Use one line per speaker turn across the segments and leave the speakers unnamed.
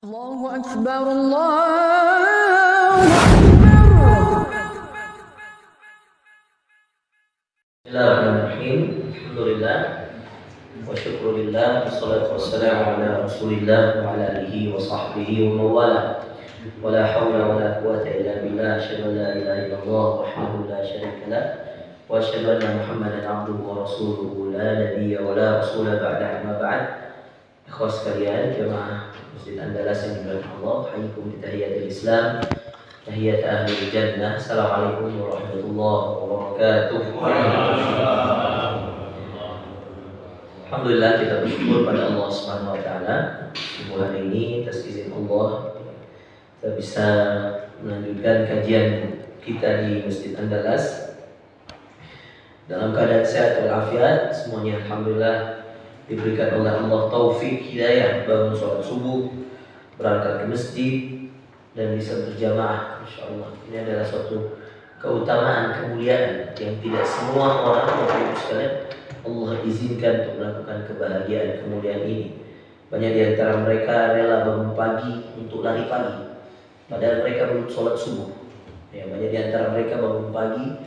الله أكبر الله أكبر.
Bismillahirrahmanirrahim. Alhamdulillah wa syukurillah, wassalatu wassalamu ala rasulillah wa ala alihi wa sahbihi wa mawala. Wa la hawla wa la quwata illa billah. Asyhadu an la ilaha illallah wahdahu la syarika lah wa asyhadu anna Muhammadan abduhu wa rasuluhu la nabiyya wa la rasula ba'da. Amma ba'd. Ikhwah sekalian, jemaah Masjid Andalas yang dimuliakan Allah, hayyikum bi tahiyatil Islam, tahiyat ahli jannah. Assalamualaikum warahmatullahi wabarakatuh. Alhamdulillah, kita bersyukur pada Allah Subhanahu wa taala. Subuh hari ini atas izin Allah kita bisa melanjutkan kajian kita di Masjid Andalas dalam keadaan sehat walafiat. Semuanya alhamdulillah diberikan oleh Allah taufik hidayah, bangun sholat subuh, berangkat ke masjid dan bisa berjamaah. Insyaallah ini adalah suatu keutamaan, kemuliaan yang tidak semua orang Bapak sekalian Allah izinkan untuk melakukan kebahagiaan, kemuliaan ini. Banyak di antara mereka rela bangun pagi untuk lari pagi, padahal mereka belum sholat subuh. Ya, banyak di antara mereka bangun pagi,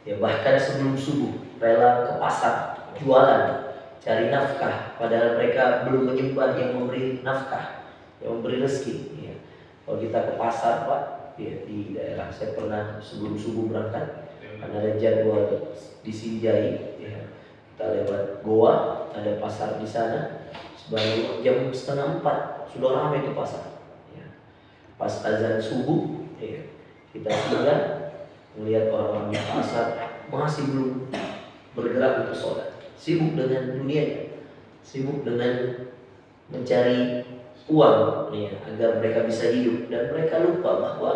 ya bahkan sebelum subuh rela ke pasar jualan, cari nafkah, padahal mereka belum menyembah yang memberi nafkah, yang memberi rezeki. Ya. Kalau kita ke pasar Pak, ya, di daerah saya pernah sebelum subuh berangkat, karena ada jadwal di Sinjai, ya, kita lewat Goa, ada pasar di sana. Sebanyak jam 3:30 sudah ramai itu pasar. Ya. Pas azan subuh, ya, kita singgah melihat orang-orang di pasar masih belum bergerak untuk sholat, sibuk dengan dunianya, sibuk dengan mencari uang, ya, agar mereka bisa hidup, dan mereka lupa bahwa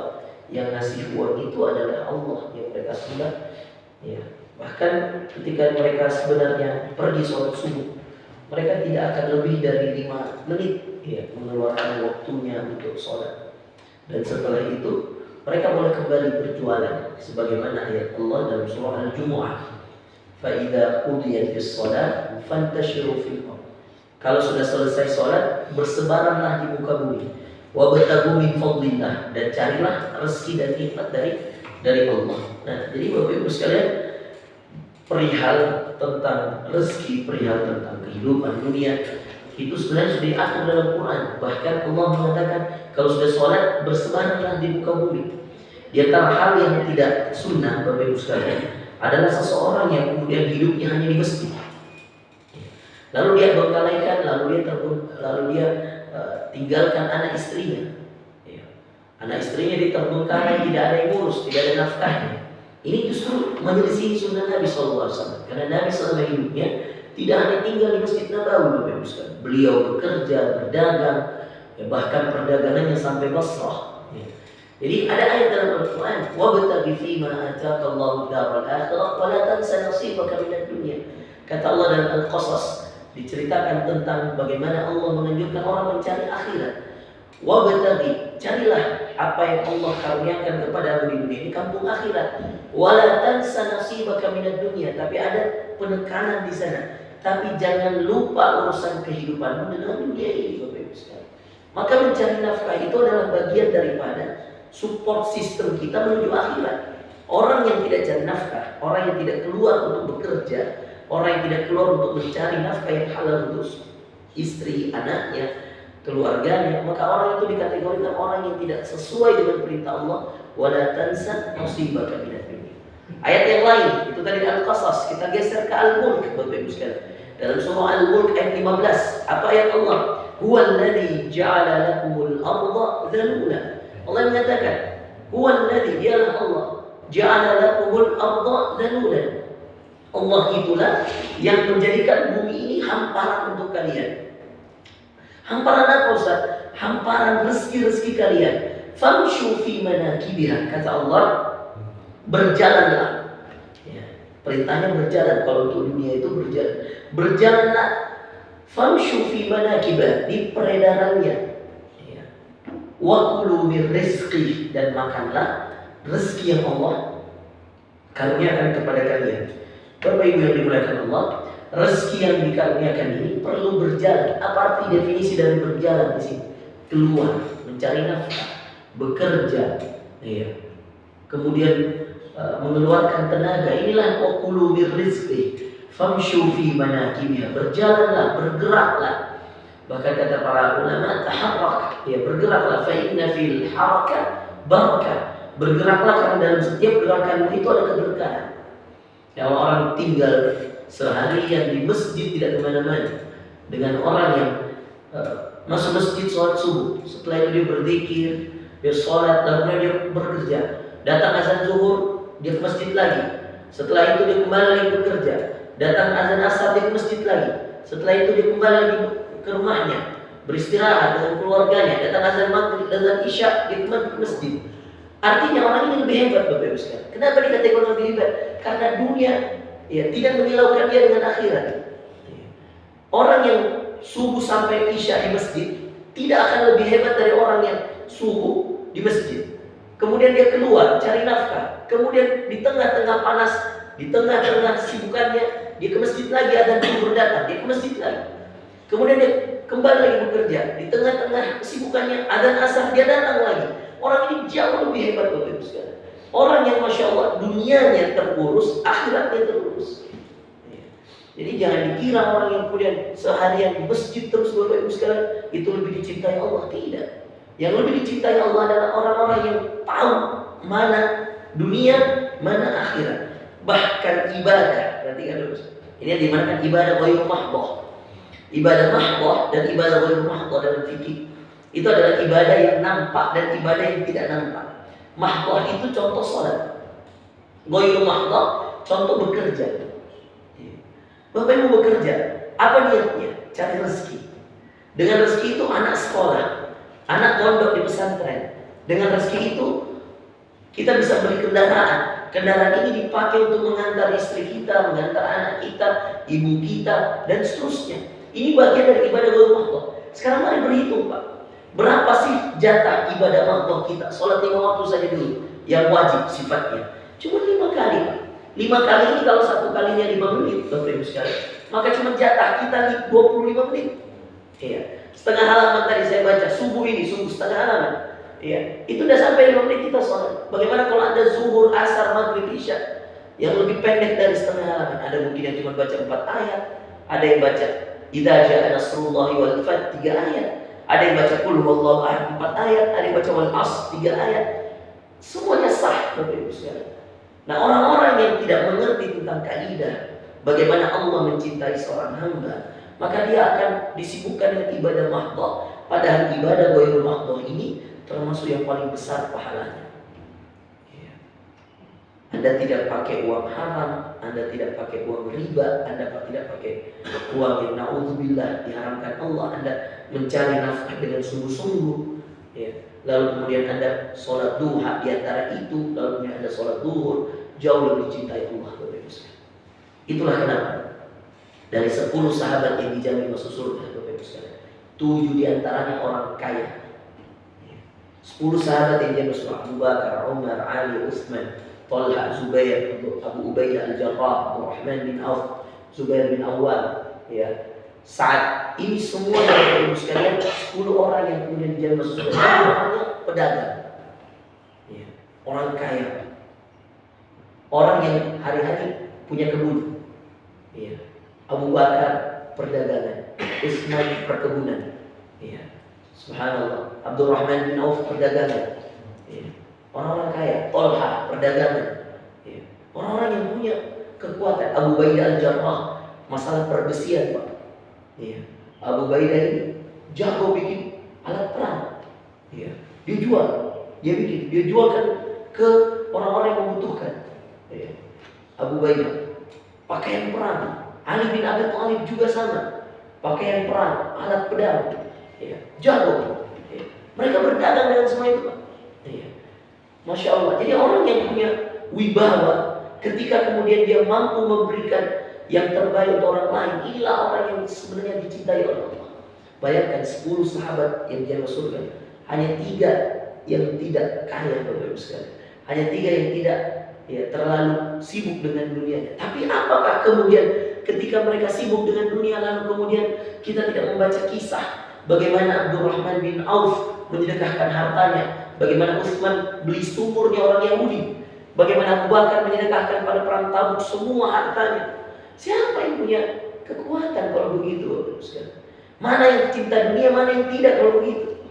yang ngasih uang itu adalah Allah yang mereka sembah. Ya, bahkan ketika mereka sebenarnya pergi sholat subuh, mereka tidak akan lebih dari 5 menit, ya, mengeluarkan waktunya untuk sholat, dan setelah itu mereka boleh kembali berjualan, sebagaimana ayat Allah dalam surah Al-Jumu'ah, فَإِذَا قُضِيَتِ الصَّلَاةُ فَانْتَشِرُوا فِي الْأَرْضِ. Kalau sudah selesai sholat, bersebaranlah di muka bumi. وَابْتَغُوا مِنْ فَضْلِ اللَّهِ, dan carilah rezeki dan nikmat dari Allah. Nah, jadi Bapak Ibu sekalian, perihal tentang rezeki, perihal tentang kehidupan dunia, itu sebenarnya sudah diatur dalam Quran. Bahkan Allah mengatakan kalau sudah sholat, bersebaranlah di muka bumi. Di antara hal yang tidak sunnah Bapak Ibu sekalian adalah seseorang yang kemudian hidupnya hanya di masjid, lalu dia bengkalaikan, lalu dia tinggalkan anak istrinya, ya. Anak istrinya diterbengkalai, tidak ada yang ngurus, tidak ada nafkahnya. Ini justru menyelisih sunnah Nabi SAW, karena Nabi selama hidupnya tidak hanya tinggal di Masjid Nabawi Bapak Ibu sekalian. Beliau bekerja, berdagang, ya, bahkan perdagangannya sampai Basrah. Jadi ada ayat dalam Al-Quran, وَابْتَغِ فِيمَا آتَاكَ اللَّهُ الدَّارَ الْآخِرَةَ وَلَا تَنْسَ نَصِيبَكَ مِنَ الدُّنْيا. Kata Allah dalam Al-Qasas, diceritakan tentang bagaimana Allah menganjurkan orang mencari akhirat. وَابْتَغِ, carilah apa yang Allah karuniakan kepadamu di dunia ini, kampung akhirat. وَلَا تَنْسَ نَصِيبَكَ مِنَ الدُّنْيا, tapi ada penekanan di sana. Tapi jangan lupa urusan kehidupanmu dengan dunia ini Bapak Ibu sekalian. Maka mencari nafkah itu adalah bagian daripada support sistem kita menuju akhirat. Orang yang tidak cari nafkah, orang yang tidak keluar untuk bekerja, orang yang tidak keluar untuk mencari nafkah yang halal untuk istri, anaknya, keluarganya, maka orang itu dikategorikan orang yang tidak sesuai dengan perintah Allah. Wala tansa nasibaka minad dunya. Ayat yang lain itu tadi Al-Qasas, kita geser ke Al-Mulk Bapak Ibu sekalian. Dalam surah Al-Mulk ayat 15, apa ayat Allah? Huwallazi ja'ala lakumul arda dhalula. Allah mengatakan, huwallazi, dialah Allah, ja'ala lakumul arda dhalulan. Allah itulah yang menjadikan bumi ini hamparan untuk kalian. Hamparan apa Ustaz? Hamparan rezeki-rezeki kalian. Famshu fi manakibiha, kata Allah, berjalanlah. Ya, perintahnya berjalan. Kalau untuk dunia itu berjalan. Berjalanlah. Famshu fi manakibiha, di peredarannya. Wa kulu min rizqi, dan makanlah rezeki yang Allah karuniakan kepada kalian. Bapak Ibu yang dimuliakan Allah, rezeki yang dikaruniakan ini perlu berjalan. Apa arti definisi dari berjalan di sini? keluar mencari nafkah, bekerja, ya. Kemudian mengeluarkan tenaga. Inilah waqulu birrizqi famshu fi manakibiha. Berjalanlah, bergeraklah. Bahkan kata para ulama, taharrak, ya, bergeraklah, fa inna fil harakat barakah. Bergeraklah karena dalam setiap gerakanmu itu ada keberkahan. Kalau orang tinggal seharian di masjid tidak kemana-mana, dengan orang yang masuk masjid sholat subuh, setelah itu dia berzikir, dia sholat, lalu dia bekerja, datang azan zuhur, dia ke masjid lagi, setelah itu dia kembali lagi bekerja, datang azan asar, dia ke masjid lagi, setelah itu dia kembali lagi ke rumahnya, beristirahat dengan keluarganya, datang azan maghrib, azan isya, dia kembali ke masjid. Artinya orang ini lebih hebat, Bapak Ibu sekalian. Kenapa dikatakan lebih hebat? Karena dunia, ya, tidak menyilaukan dia dengan akhirat. Orang yang subuh sampai isya di masjid tidak akan lebih hebat dari orang yang subuh di masjid. Kemudian dia keluar cari nafkah. Kemudian di tengah-tengah panas, di tengah-tengah sibukannya, dia ke masjid lagi, ada zuhur datang, dia ke masjid lagi. Kemudian dia kembali lagi bekerja. Di tengah-tengah kesibukannya, adzan asar, dia datang lagi. Orang ini jauh lebih hebat, Bapak Ibu sekalian. Orang yang Masya Allah dunianya terurus, akhiratnya terurus. Jadi jangan dikira orang yang kemudian seharian di masjid terus, Bapak Ibu sekalian, itu lebih dicintai Allah. Tidak. Yang lebih dicintai Allah adalah orang-orang yang tahu mana dunia, mana akhirat. Bahkan ibadah. Perhatikan dulu. Ini dimana ibadah ghairu mahdhah. Ibadah mahdhah dan ibadah ghairu mahdhah dalam fikih itu adalah ibadah yang nampak dan ibadah yang tidak nampak. Mahdhah itu contoh sholat. Ghairu mahdhah contoh bekerja. Bapak Ibu bekerja, apa niatnya? Cari rezeki. Dengan rezeki itu anak sekolah, anak pondok di pesantren. Dengan rezeki itu kita bisa beli kendaraan. Kendaraan ini dipakai untuk mengantar istri kita, mengantar anak kita, ibu kita, dan seterusnya. Ini bagian dari ibadah ghairu mahdhah. Sekarang mari berhitung, Pak. Berapa sih jatah ibadah mahdhah kita? Sholat 5 waktu saja dulu, yang wajib sifatnya. Cuma 5 kali, Pak. 5 kali ini kalau satu kalinya 5 menit, Bapak Ibu sekalian, maka cuma jatah kita 25 menit. Iya. Setengah halaman tadi saya baca, subuh ini, subuh setengah halaman. Iya. Itu udah sampai 5 menit kita sholat. Bagaimana kalau ada zuhur, asar, maghrib, isya yang lebih pendek dari setengah halaman? Ada mungkin yang cuma baca 4 ayat, ada yang baca idza jaa nasrullahi wal fath 3 ayat, ada yang baca qul huwallahu ahad 4 ayat, ada yang baca wal asr 3 ayat. Semuanya sah, Bapak Ibu sekalian. Nah, orang-orang yang tidak mengerti tentang kaidah bagaimana Allah mencintai seorang hamba, maka dia akan disibukkan dengan ibadah mahdhah. Padahal ibadah ghairu mahdhah ini termasuk yang paling besar pahalanya. Anda tidak pakai uang haram, Anda tidak pakai uang riba, Anda tidak pakai uang yang na'udzubillah diharamkan Allah. Anda mencari nafkah dengan sungguh-sungguh, ya. Lalu kemudian Anda sholat duha di antara itu, lalu kemudian Anda sholat duhur, jauh lebih dicintai Allah. Itulah kenapa dari 10 sahabat yang dijamin masuk surga, Bapak Ibu sekalian, 7 diantaranya orang kaya. 10 sahabat yang dijamin masuk surga: Abu Bakar, Umar, Ali, Utsman, Talha, Zubair, Abu Ubaidah al-Jarrah, Abdurrahman bin Auf, Zubair bin Awwam, ya, Sa'ad. Ini semua Bapak Ibu sekalian 10 orang yang kemudian dijamin masuk surga. Orangnya pedagang, ya, orang kaya, orang yang hari-hari punya kebun, ya. Abu Bakar perdagangan, Utsman perkebunan, ya. Subhanallah. Abdurrahman bin Auf perdagangan, ya. Orang-orang kaya. Talha perdagangan, ya. Orang-orang yang punya kekuatan. Abu Ubaidah al-Jarrah masalah perbesian, Pak, ya. Abu Ubaidah ini jago bikin alat perang, ya. Dia jualkan ke orang-orang yang membutuhkan, ya. Abu Ubaidah pakaian perang. Ali bin Abi Thalib juga sama, pakaian perang, alat pedang, ya. Jago, ya. Mereka berdagang dengan semua itu, Pak, ya. Masya Allah. Jadi orang yang punya wibawa, ketika kemudian dia mampu memberikan yang terbaik untuk orang lain, inilah orang yang sebenarnya dicintai oleh Allah. Bayangkan 10 sahabat yang dia masuk surga, hanya 3 yang tidak kaya, Bapak Ibu sekalian. Hanya 3 yang tidak, ya, terlalu sibuk dengan dunianya. Tapi apakah kemudian ketika mereka sibuk dengan dunia, lalu kemudian kita tidak membaca kisah Bagaimana Abdurrahman bin Auf menyedekahkan hartanya. Bagaimana Utsman beli sumurnya orang Yahudi. Bagaimana Abu Bakar menyedekahkan pada perang Tabuk semua hartanya. Siapa yang punya kekuatan kalau begitu? Mana yang cinta dunia, mana yang tidak kalau begitu?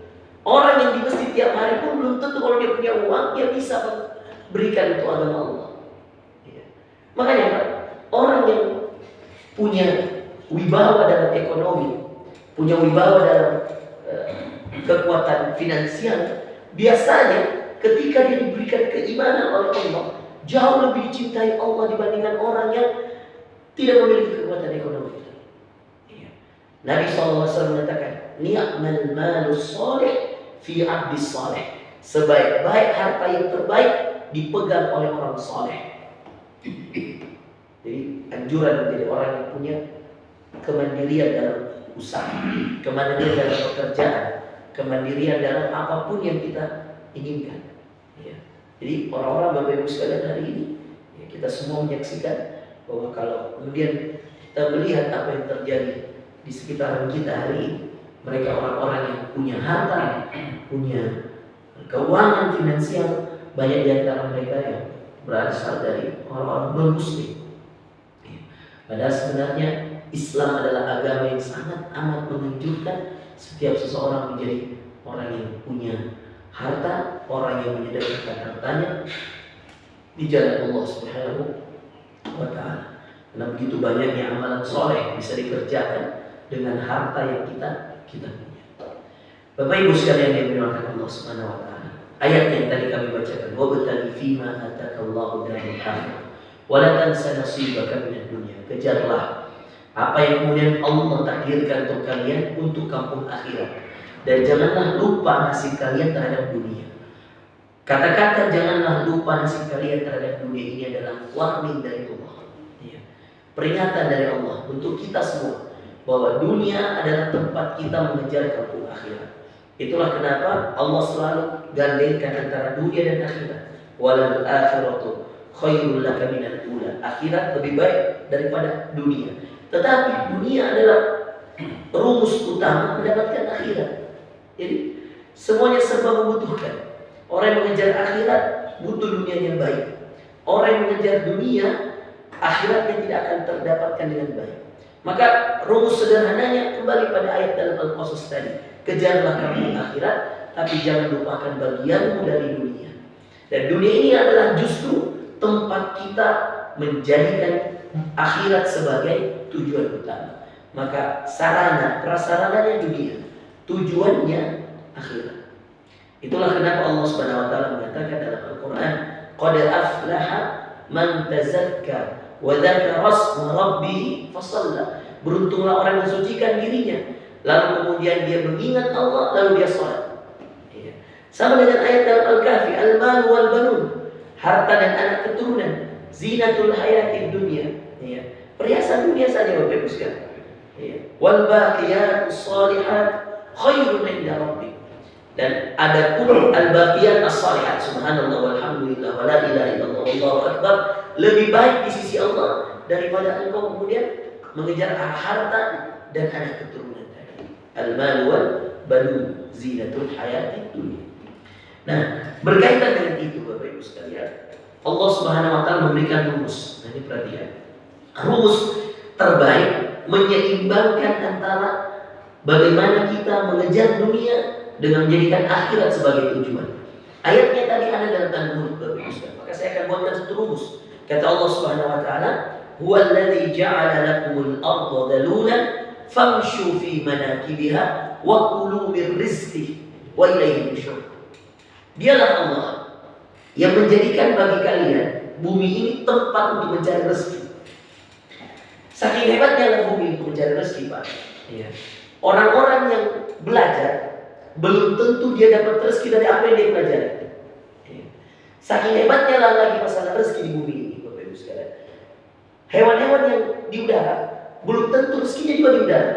Orang yang di masjid tiap hari pun belum tentu kalau dia punya uang dia bisa berikan untuk agama Allah. Ya. Makanya orang yang punya wibawa dalam ekonomi, punya wibawa dalam kekuatan finansial, biasanya ketika dia diberikan keimanan oleh Allah, jauh lebih dicintai Allah dibandingkan orang yang tidak memiliki kekuatan ekonomi. Ya. Nabi SAW mengatakan, ni'mal malus soleh fi abdis soleh. Sebaik-baik harta yang terbaik dipegang oleh orang soleh. Jadi anjuran menjadi orang yang punya kemandirian dalam usaha, kemandirian dalam pekerjaan, kemandirian dalam apapun yang kita inginkan. Ya. Jadi orang-orang Bapak Ibu sekalian hari ini, ya, kita semua menyaksikan bahwa kalau kemudian kita melihat apa yang terjadi di sekitaran kita hari ini, mereka orang-orang yang punya harta, punya keuangan finansial, banyak di antara mereka yang berasal dari orang-orang non-muslim. Padahal sebenarnya Islam adalah agama yang sangat amat menganjurkan setiap seseorang menjadi orang yang punya harta, orang yang menyedekahkan hartanya di jalan Allah Subhanahu wa Ta'ala. Karena begitu banyaknya amalan soleh bisa dikerjakan dengan harta yang kita punya. Bapak Ibu sekalian yang dimuliakan Allah Subhanahu wa Ta'ala, ayat yang tadi kami bacakan, wabtaghi fima atakallahu darul akhirah wa la tansa nasibaka minad dunya. Kejarlah apa yang kemudian Allah takdirkan untuk kalian untuk kampung akhirat, dan janganlah lupa nasib kalian terhadap dunia. Kata-kata janganlah lupa nasib kalian terhadap dunia ini adalah warning dari Allah, ya, peringatan dari Allah untuk kita semua bahwa dunia adalah tempat kita mengejar kampung akhirat. Itulah kenapa Allah selalu gandengkan antara dunia dan akhirat. Walal akhiratu khairul laka minal ula. Akhirat lebih baik daripada dunia. Tetapi dunia adalah rumus utama mendapatkan akhirat. Jadi semuanya serba membutuhkan. Orang yang mengejar akhirat butuh dunia yang baik. Orang yang mengejar dunia, akhiratnya tidak akan terdapatkan dengan baik. Maka rumus sederhananya kembali pada ayat dalam Al-Qasas tadi. Kejarlah kamu akhirat, tapi jangan lupakan bagianmu dari dunia. Dan dunia ini adalah justru tempat kita menjadikan akhirat sebagai tujuan utama. Maka sarana, prasarananya dunia, tujuannya akhirat. Itulah kenapa Allah Subhanahu wa Ta'ala mengatakan dalam Al-Quran, qad aflaha man tazakka wa dzakara asma rabbih fasalla. Beruntunglah orang yang mensucikan dirinya, lalu kemudian dia mengingat Allah, lalu dia salat. Ya. Sama dengan ayat dalam Al-Kahfi, al-mal wal banun, harta dan anak keturunan, zinatul hayatid dunya, ya, perhiasan dunia saja Bapak Ibu sekalian. Ya. Wal baqiyatus shalihat khairun 'inda rabbik. Dan ada pun al-baqiyat as-salihat, subhanallah walhamdulillah wa la ilaha illallah wallahu akbar, lebih baik di sisi Allah daripada engkau kemudian mengejar harta dan anak keturunan tadi. Al-mal wal banun zinatul hayatid dunya. Nah, berkaitan dengan itu Bapak Ibu sekalian, Allah Subhanahu wa Ta'ala memberikan rumus. Nah, ini perhatian. Rumus terbaik menyeimbangkan antara bagaimana kita mengejar dunia dengan menjadikan akhirat sebagai tujuan. Ayatnya tadi ada dalam An-Nur, Bapak Ibu sekalian. Maka saya akan buatkan satu rumus. Kata Allah Subhanahu wa Ta'ala, "Huwallazi ja'ala lakumul arda dalulan famshu fi manakibiha wa kulu min rizqihi wa ilaihi nusyur." Dialah Allah yang menjadikan bagi kalian bumi ini tempat untuk mencari rezeki. Saking hebatnya bumi untuk mencari rezeki, Pak. Ya. Orang-orang yang belajar belum tentu dia dapat rezeki dari apa yang dia pelajari. Ya. Saking hebatnya lah lagi masalah rezeki di bumi ini, Bapak Ibu sekalian. Hewan-hewan yang di udara belum tentu rezekinya juga di udara.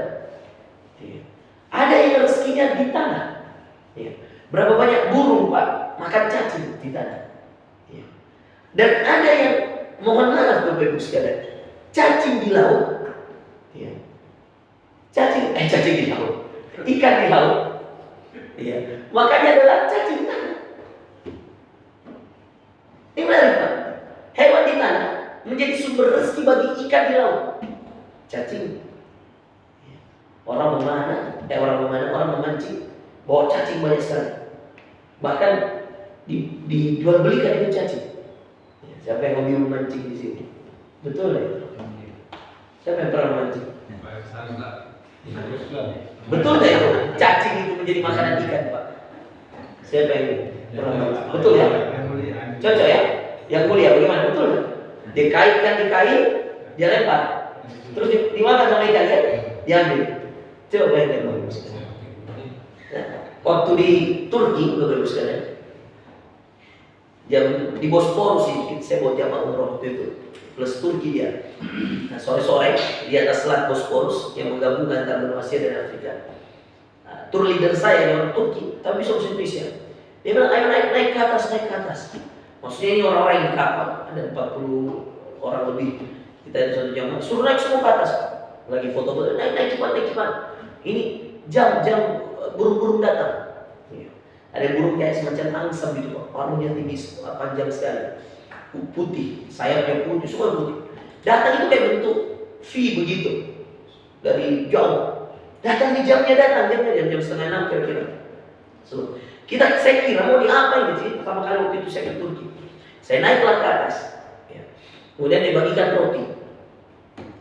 Ya. Ada yang rezekinya di tanah. Ya. Berapa banyak burung, Pak, makan cacing di tanah. Ya. Dan ada yang, mohon maaf Bapak Ibu sekalian, cacing di laut. Ya. Cacing di laut. ikan di laut. Iya. Makanya adalah cacing tanah. Ini menarik Pak. Hewan di tanah menjadi sumber rezeki bagi ikan di laut. Cacing. Orang memancing, bawa cacing banyak sekali. Bahkan dijual belikan itu cacing. Siapa yang hobi memancing di sini? Betul ya? Siapa yang pernah memancing? Betul nggak itu? Cacing itu menjadi makanan ikan, Pak. Siapa yang pernah memancing? Betul ya? Cocok ya? Yang mulia bagaimana? Betul nggak? Dikaitkan di kain, dia lempar. Terus dimakan sama ikan ya? Diambil. Coba bayangkan Bapak Ibu sekalian. Waktu di Turki, Bapak Ibu sekalian, jam di Bosporus ini, saya bawa jamaah umroh waktu itu, plus Turki dia. Nah, sore-sore di atas selat Bosporus yang menggabungkan antara benua Asia dan Afrika. Nah, tour leader saya yang orang Turki, tapi bisa bahasa Indonesia. Dia bilang, ayo naik ke atas, naik ke atas. Maksudnya ini orang-orang yang di kapal, ada 40 orang lebih. Kita ada satu jamaah, suruh naik semua ke atas. Lagi foto-foto, naik cepat. Ini jam burung-burung datang. Ada burung kayak semacam angsam gitu, paruhnya tinggi, panjang sekali, putih, sayapnya putih, semua putih. Datang itu kayak bentuk V begitu, dari jauh. Datang di jamnya jam setengah 6 kira-kira. So, saya kira mau diapain sih? Pertama kali waktu itu saya ke Turki, saya naiklah ke atas. Kemudian dibagikan roti,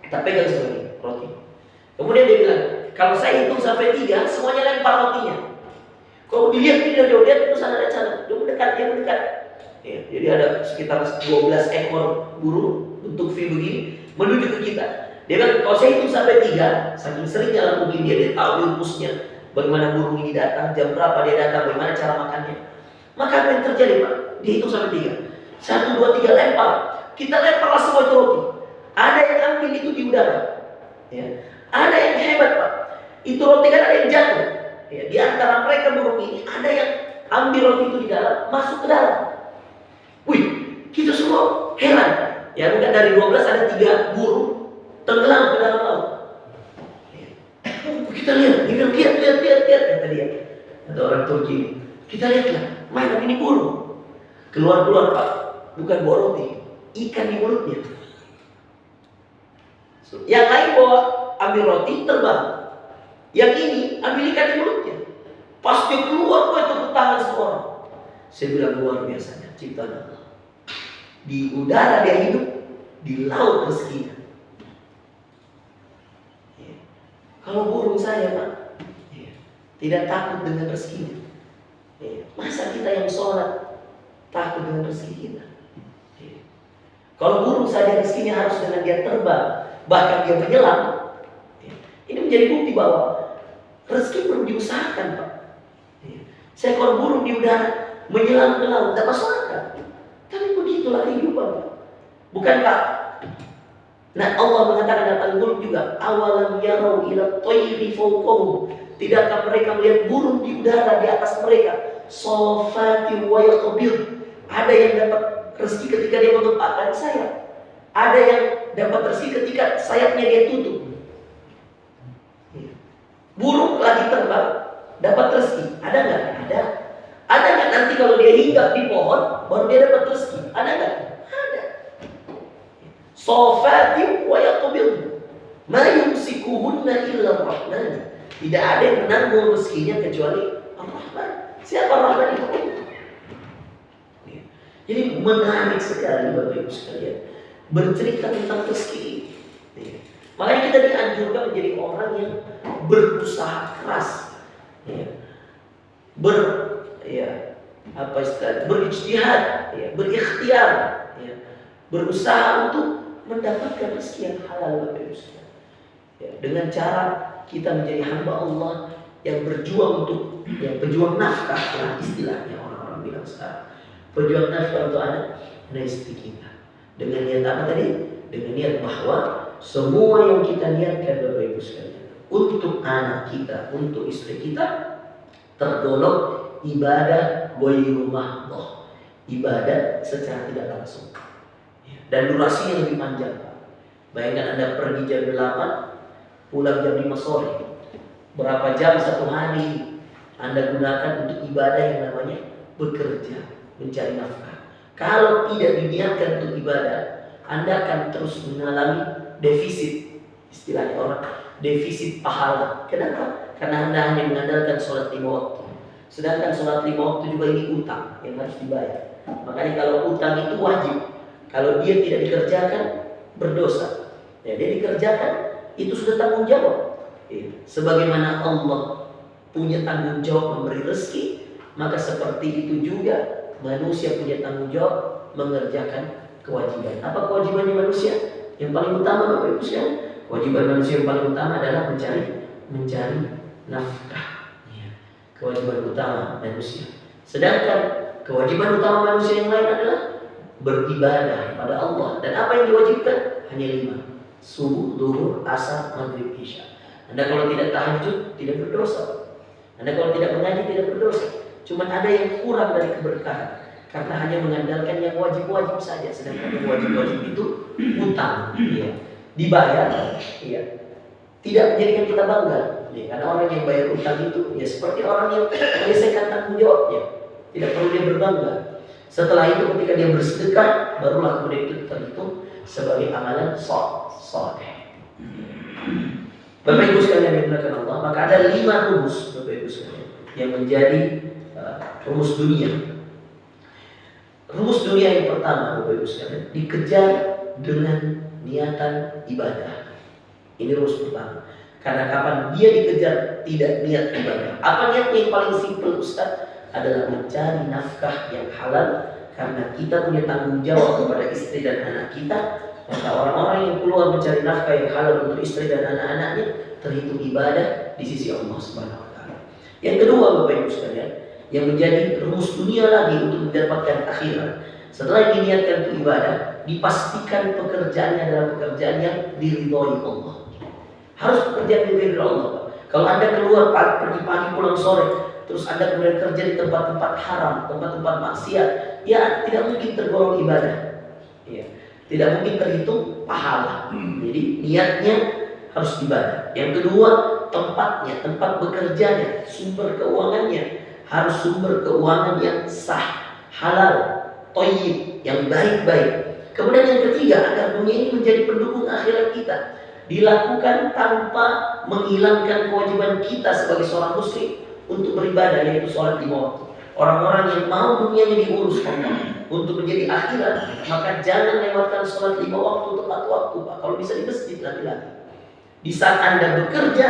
kita pegang sebagai roti. Kemudian dia bilang, kalau saya hitung sampai 3, semuanya lempar rotinya. Kalau dilihat ini dari jauh, lihat itu sana dan sana. Dia mendekat. Ya, jadi ada sekitar 12 ekor burung bentuk V begini menuju ke kita. Dia bilang, kalau saya hitung sampai 3, saking seringnya lah mungkin dia tahu diumpusnya bagaimana burung ini datang, jam berapa dia datang, bagaimana cara makannya. Maka apa yang terjadi Pak? Dia hitung sampai 3. 1, 2, 3 lempar. Kita lemparlah semua itu roti. Ada yang ambil itu di udara. Ya. Ada yang hebat Pak. Itu roti kan ada yang jatuh. Ya, di antara mereka burung ini ada yang ambil roti itu di dalam, masuk ke dalam. Wih, kita semua heran. Ya bukan dari 12 ada 3 burung tenggelam ke dalam laut. Ya. Kita lihat, lihat kata dia. Ada orang Turki. Kita lihatlah, mana ini burung. Keluar Pak, bukan bawa roti, ikan di mulutnya. Yang lain bawa ambil roti terbang. Yang ini ambil ikan di mulutnya. Pas dia keluar, itu ke tangan semua orang. Saya bilang luar biasanya ciptaan Allah. Di udara dia hidup, di laut rezekinya. Ya. Kalau burung saya Pak, ya, tidak takut dengan rezekinya. Ya. Masa kita yang sholat takut dengan rezeki kita? Ya. Kalau burung saja rezekinya harus dengan dia terbang, bahkan dia menyelam. Ya. Ini menjadi bukti bahwa rezeki perlu diusahakan Pak. Seekor burung di udara menyelam ke laut, tak masuk akal. Tapi begitulah kehidupan Pak. Bukankah? Nah Allah mengatakan dalam Al-Mulk juga, awalam yarau ila tayri fawqahum. Tidakkah mereka melihat burung di udara di atas mereka? Safati wa yaqbid. Ada yang dapat rezeki ketika dia mengepakkan sayap. Ada yang dapat rezeki ketika sayapnya dia tutup. Burung lagi terbang, dapat rezeki. Ada nggak? Ada. Ada nggak nanti kalau dia hinggap di pohon, baru dia dapat rezeki? Ada nggak? Ada. Safati wa yaqbid. Ma yumsikuhunna illa Rahman. Tidak ada yang menanggung rezekinya kecuali Ar-Rahman. Siapa Rahman itu? Jadi menarik sekali Bapak Ibu sekalian bercerita tentang rezeki. Makanya kita dianjurkan menjadi orang yang berusaha keras, berijtihad, berikhtiar, berusaha untuk mendapatkan rezeki yang halal Bapak Ibu sekalian. Dengan cara kita menjadi hamba Allah yang berjuang untuk pejuang nafkah, istilahnya orang-orang bilang sekarang. Pejuang nafkah untuk anak istri kita. Dengan niat apa tadi? Dengan niat bahwa semua yang kita niatkan Bapak Ibu sekalian untuk anak kita, untuk istri kita tergolong ibadah ghairu mahdhah, ibadah secara tidak langsung. Dan durasinya lebih panjang Pak. Bayangkan Anda pergi jam 8, pulang jam 5 sore. Berapa jam satu hari Anda gunakan untuk ibadah yang namanya bekerja, mencari nafkah. Kalau tidak diniatkan untuk ibadah, Anda akan terus mengalami defisit, istilahnya orang, defisit pahala. Kenapa? Karena Anda hanya mengandalkan sholat 5 waktu. Sedangkan sholat 5 waktu juga ini utang yang harus dibayar. Makanya kalau utang itu wajib. Kalau dia tidak dikerjakan, berdosa. Ya, dia dikerjakan, itu sudah tanggung jawab. Ya. Sebagaimana Allah punya tanggung jawab memberi rezeki, maka seperti itu juga manusia punya tanggung jawab mengerjakan kewajiban. Apa kewajibannya manusia? Yang paling utama Bapak Ibu sekalian, kewajiban manusia yang paling utama adalah mencari nafkah. Ya. Kewajiban utama manusia. Sedangkan kewajiban utama manusia yang lain adalah beribadah kepada Allah. Dan apa yang diwajibkan? Hanya 5. Subuh, zuhur, asar, maghrib, isya. Anda kalau tidak tahajud, tidak berdosa. Anda kalau tidak mengaji, tidak berdosa. Cuma ada yang kurang dari keberkahan karena hanya mengandalkan yang wajib-wajib saja. Sedangkan yang wajib-wajib itu utang, ya. Dibayar, ya. Tidak menjadikan kita bangga, ya. Karena orang yang bayar utang itu ya seperti orang yang menyelesaikan tanggung jawabnya. Tidak perlu dia berbangga. Setelah itu ketika dia bersedekah, barulah kemudian itu terhitung sebagai amalan saleh. Bapak Ibu sekalian yang dimuliakan Allah, maka ada 5 rumus Bapak Ibu sekalian yang menjadi rumus dunia. Rumus dunia yang pertama Bapak Ibu sekalian, dikejar dengan niatan ibadah. Ini rumus pertama. Karena kapan dia dikejar tidak niat ibadah. Apa niatnya yang paling simpel Ustaz? Adalah mencari nafkah yang halal. Karena kita punya tanggung jawab kepada istri dan anak kita. Maka orang-orang yang keluar mencari nafkah yang halal untuk istri dan anak-anaknya terhitung ibadah di sisi Allah Subhanahu wa taala. Yang kedua Bapak Ibu sekalian, yang menjadi rumus dunia lagi untuk mendapatkan akhirat. Setelah diniatkan untuk ibadah, dipastikan pekerjaannya adalah pekerjaan yang diridhoi Allah. Harus pekerjaan yang diridhoi Allah. Kalau Anda keluar pergi pagi pulang sore, terus Anda kemudian kerja di tempat-tempat haram, tempat-tempat maksiat, ya tidak mungkin tergolong ibadah. Ya. Tidak mungkin terhitung pahala. Jadi niatnya harus ibadah. Yang kedua, tempatnya, tempat bekerjanya, sumber keuangannya harus sumber keuangan yang sah, halal, thayyib, yang baik-baik. Kemudian yang ketiga, agar dunia ini menjadi pendukung akhirat kita, dilakukan tanpa menghilangkan kewajiban kita sebagai seorang muslim untuk beribadah, yaitu sholat 5 waktu. Orang-orang yang mau dunianya diurus Allah untuk menjadi akhirat, maka jangan lewatkan sholat 5 waktu tepat waktu, Pak. Kalau bisa di masjid lagi-lagi. Di saat Anda bekerja,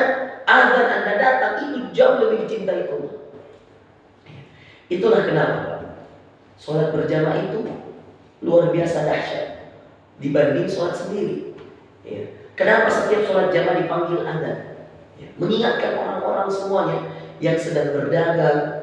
azan Anda datang, itu jauh lebih dicintai Allah. Itulah kenapa, Pak, sholat berjamaah itu luar biasa dahsyat dibanding sholat sendiri. Ya. Kenapa setiap sholat jamaah dipanggil azan? Ya. Mengingatkan orang-orang semuanya yang sedang berdagang,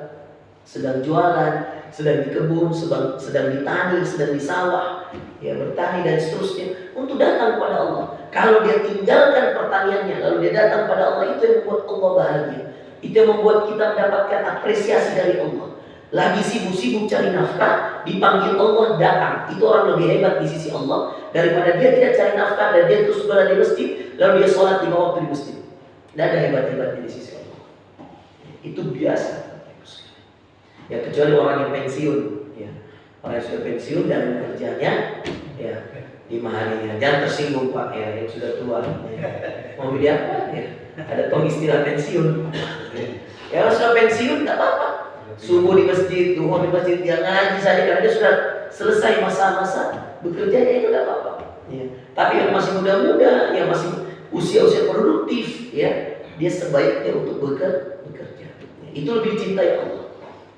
sedang jualan, sedang di kebun, sedang di tani, sedang di sawah, ya bertani dan seterusnya, untuk datang kepada Allah. Kalau dia tinggalkan pertaniannya, lalu dia datang kepada Allah, itu yang membuat Allah bahagia. Itu yang membuat kita mendapatkan apresiasi dari Allah. Lagi sibuk-sibuk cari nafkah, dipanggil Allah datang. Itu orang lebih hebat di sisi Allah daripada dia tidak cari nafkah dan dia terus berada di masjid, lalu dia sholat 5 waktu di masjid. Tidak ada hebat-hebatnya di sisi Allah. Itu biasa. Ya kecuali orang yang pensiun, ya. Orang yang sudah pensiun dan kerjanya ya 5 harinya. Jangan tersinggung Pak, ya yang sudah tua. Ya. Mau beli apa? Ya. Ada tong istilah pensiun. Ya kalau sudah pensiun tidak apa-apa. Subuh di masjid, duhur di masjid, dia ngaji saja karena dia sudah selesai masa-masa bekerjanya, itu tidak apa-apa. Ya. Tapi yang masih muda-muda, yang masih usia-usia produktif, ya dia sebaiknya untuk bekerja. Ya. Itu lebih dicintai Allah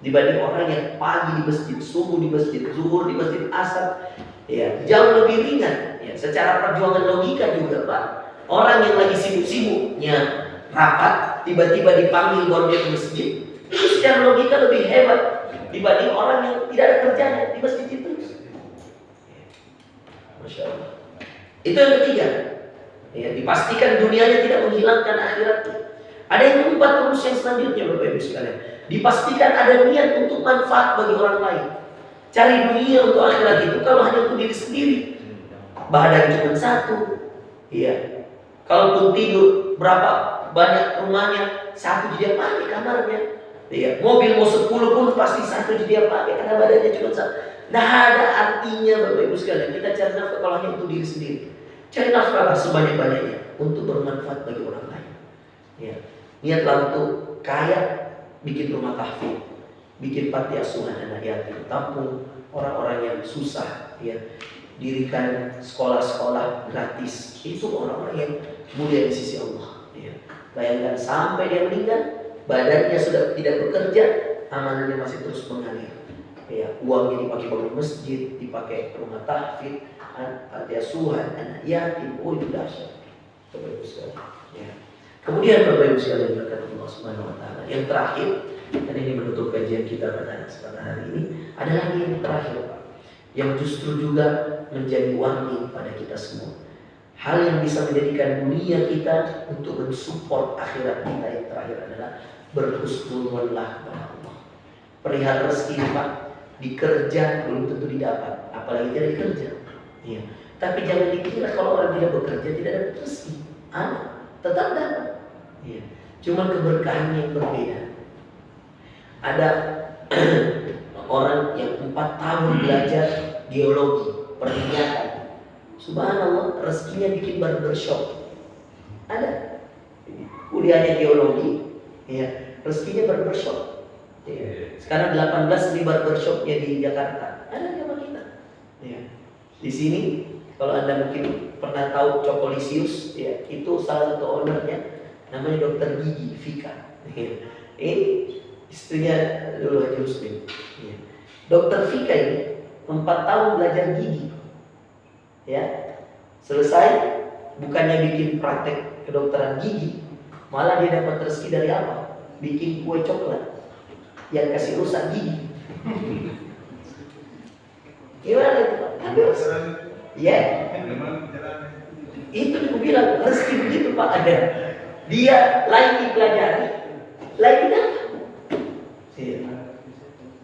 dibanding orang yang pagi di masjid, subuh di masjid, zuhur di masjid, asar, ya jauh lebih ringan. Ya, secara perjuangan logika juga Pak. Orang yang lagi sibuk-sibuknya rapat, tiba-tiba dipanggil baru dia ke masjid, itu secara logika lebih hebat dibanding orang yang tidak ada kerjanya di masjid itu. Masya Allah. Itu yang ketiga. Ya, dipastikan dunianya tidak menghilangkan akhiratnya. Ada yang keempat, rumus yang selanjutnya Bapak Ibu sekalian. Dipastikan ada niat untuk manfaat bagi orang lain. Cari dunia untuk akhirat itu kalau hanya untuk diri sendiri, badan cuma satu. Iya. Kalaupun tidur berapa banyak rumahnya, satu dia pakai kamarnya. Ya, mobil mau 10 pun pasti satu dia pakai karena badannya cuma satu. Nah, ada artinya Bapak Ibu sekalian. Kita cari nafkah kalau hanya untuk diri sendiri. Cari nafkah sebanyak-banyaknya untuk bermanfaat bagi orang lain. Ya. Niatlah untuk kaya, bikin rumah tahfidz, bikin panti asuhan anak yatim, tampung orang-orang yang susah, ya. Dirikan sekolah-sekolah gratis. Itu orang-orang yang mulia di sisi Allah. Ya. Bayangkan sampai dia meninggal, badannya sudah tidak bekerja, amalnya masih terus mengalir. Ya, uangnya dipakai bangun masjid, dipakai rumah tahfidz, panti asuhan anak yatim. Oh, itu dahsyat. Bapak Ibu sekalian. Ya. Kemudian Bapak Ibu sekalian berkat Allah Subhanahu wa taala. Yang terakhir, dan ini menutup kajian kita pada hari ini, ada lagi yang terakhir, Pak, yang justru juga menjadi warning pada kita semua. Hal yang bisa menjadikan dunia kita untuk mensupport akhirat kita yang terakhir adalah berhusnuzonlah kepada Allah. Perihal rezeki, Pak, dikerja belum tentu didapat, apalagi tidak dikerja. Ya. Tapi jangan dikira kalau orang tidak bekerja tidak ada rezeki. Tetap dapat. Ya. Cuma keberkahannya yang berbeda. Ada orang yang 4 tahun belajar geologi, perminyakan. Subhanallah, rezekinya bikin barbershop. Ada. Kuliahnya geologi, ya, rezekinya barbershop. Ya. Sekarang 18 di barbershopnya di Jakarta. Ada sama kita. Ya. Di sini kalau Anda mungkin pernah tahu Cokolisius, ya, itu salah satu ownernya namanya Dokter Gigi Vika. Ya. Ini istrinya dulu Haji Muslim. Ya. Dokter Vika ini 4 tahun belajar gigi. Ya. Selesai, bukannya bikin praktek kedokteran gigi, malah dia dapat rezeki dari apa? Bikin kue coklat yang kasih rusak gigi. Gimana itu, Pak? Ya. Itu aku bilang rezeki begitu, Pak, ada. Dia lain dipelajari, lain dapat.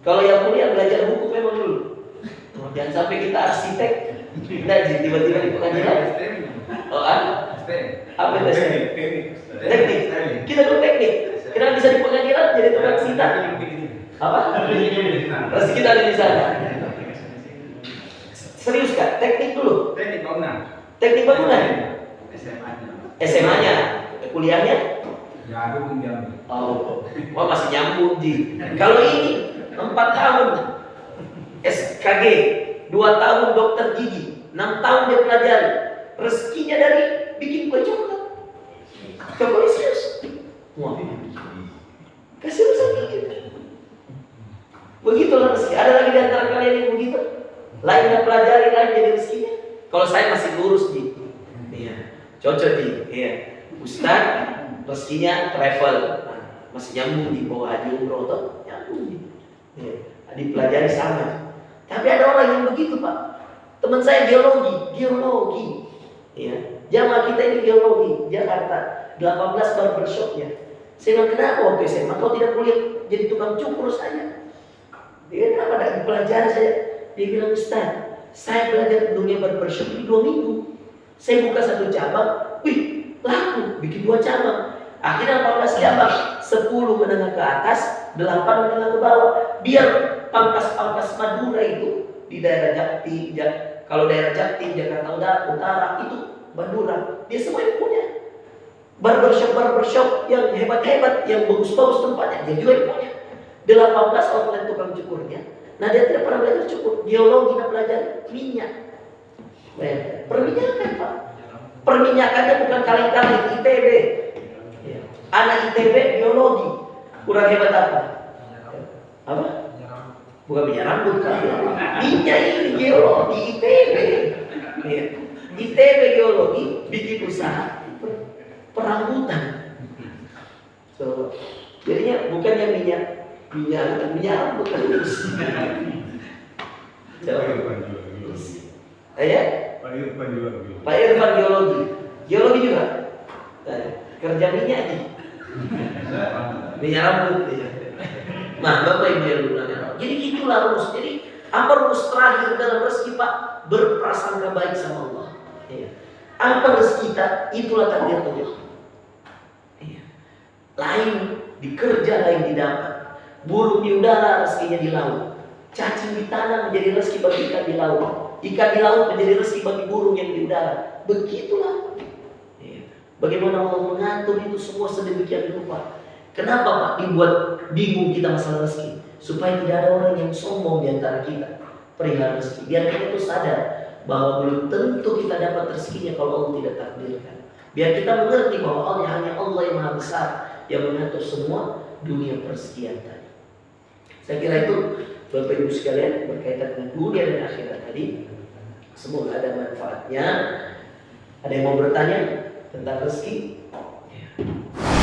Kalau yang mulia belajar hukum memang dulu. Jangan sampai kita arsitek, kita tiba-tiba di pengadilan. Oh, apa itu? Teknik. Kita tuh teknik. Kenapa bisa di pengadilan jadi tukang sita? Apa? Rezeki kita ada di sana. Serius Kak? Teknik dulu.
Teknik bangunan.
Teknik bangunan.
SMA-nya.
SMA-nya. Kuliahnya?
Jarum jam.
Oh, masih nyambung Ji. Kalau ini 4 tahun SKG, 2 tahun dokter gigi, 6 tahun dia pelajari. Rezekinya dari bikin kue coklat. Cokolisius. Wah. Kasih urusan gigi. Begitulah rezeki. Ada lagi di antara kalian yang begitu? Lain yang pelajari, lain jadi rezekinya. Kalau saya masih lurus Ji. Iya. Cocok Ji. Iya. Ustaz, rezekinya travel. Masih nyambung di bawah haji umroh tuh, nyambung Ji. Ya, dipelajari sama. Tapi ada orang yang begitu, Pak. Teman saya geologi. Ya, jamaah kita ini geologi, Jakarta, 18 barbershopnya. Saya bilang, kenapa waktu SMA kau tidak kuliah jadi tukang cukur saja? Dia kenapa tidak dipelajari saya? Dia bilang, Ustaz, saya belajar dunia barbershop ini 2 minggu. Saya buka 1 cabang, wih, laku, bikin 2 cabang. Akhirnya 18 cabang, 10 menengah ke atas, 8 menengah ke bawah. Biar pangkas-pangkas Madura itu di daerah Jakti, kalau daerah Jakti, Jakarta Utara itu Madura, dia semua yang punya. Barbershop yang hebat-hebat, yang bagus-bagus tempatnya, dia juga yang punya. 18 outlet tukang cukurnya. Nah, dia tidak pernah belajar cukur. Geologi kita belajar minyak. Perminyakan, Pak. Perminyakannya bukan kaleng-kaleng, ITB. Anak ITB geologi. Kurang hebat apa? Apa? Bukan minyak rambut kan? Minyak ini geologi ITB. Ya. ITB geologi bikin usaha perambutan. So, jadinya bukannya minyak rambut kan? Ya? Pak Irfan geologi. Geologi juga. Kerja minyak aja. Minyak rambut ya. Nah, Bapak Ibu yang dimuliakan. Jadi itulah rumus. Jadi apa rumus terakhir dalam rezeki, Pak? Berprasangka baik sama Allah. Ya. Apa rezeki kita? Itulah takdir Allah. Ya. lain dikerja, lain didapat. Burung di udara, rezekinya di laut. Cacing di tanah menjadi rezeki bagi ikan di laut. Ikan di laut menjadi rezeki bagi burung yang di udara. Begitulah. Bagaimana Allah mengatur itu semua sedemikian rupa. Kenapa Pak dibuat bingung kita masalah rezeki? Supaya tidak ada orang yang sombong di antara kita perihal rezeki. Biar kita itu sadar bahwa belum tentu kita dapat rezekinya kalau Allah tidak takdirkan. Biar kita mengerti bahwa hanya Allah yang Maha Besar yang mengatur semua dunia persekian tadi. Saya kira itu Bapak Ibu sekalian berkaitan dengan dunia dan akhirat tadi. Semoga ada manfaatnya. Ada yang mau bertanya tentang rezeki? Ya.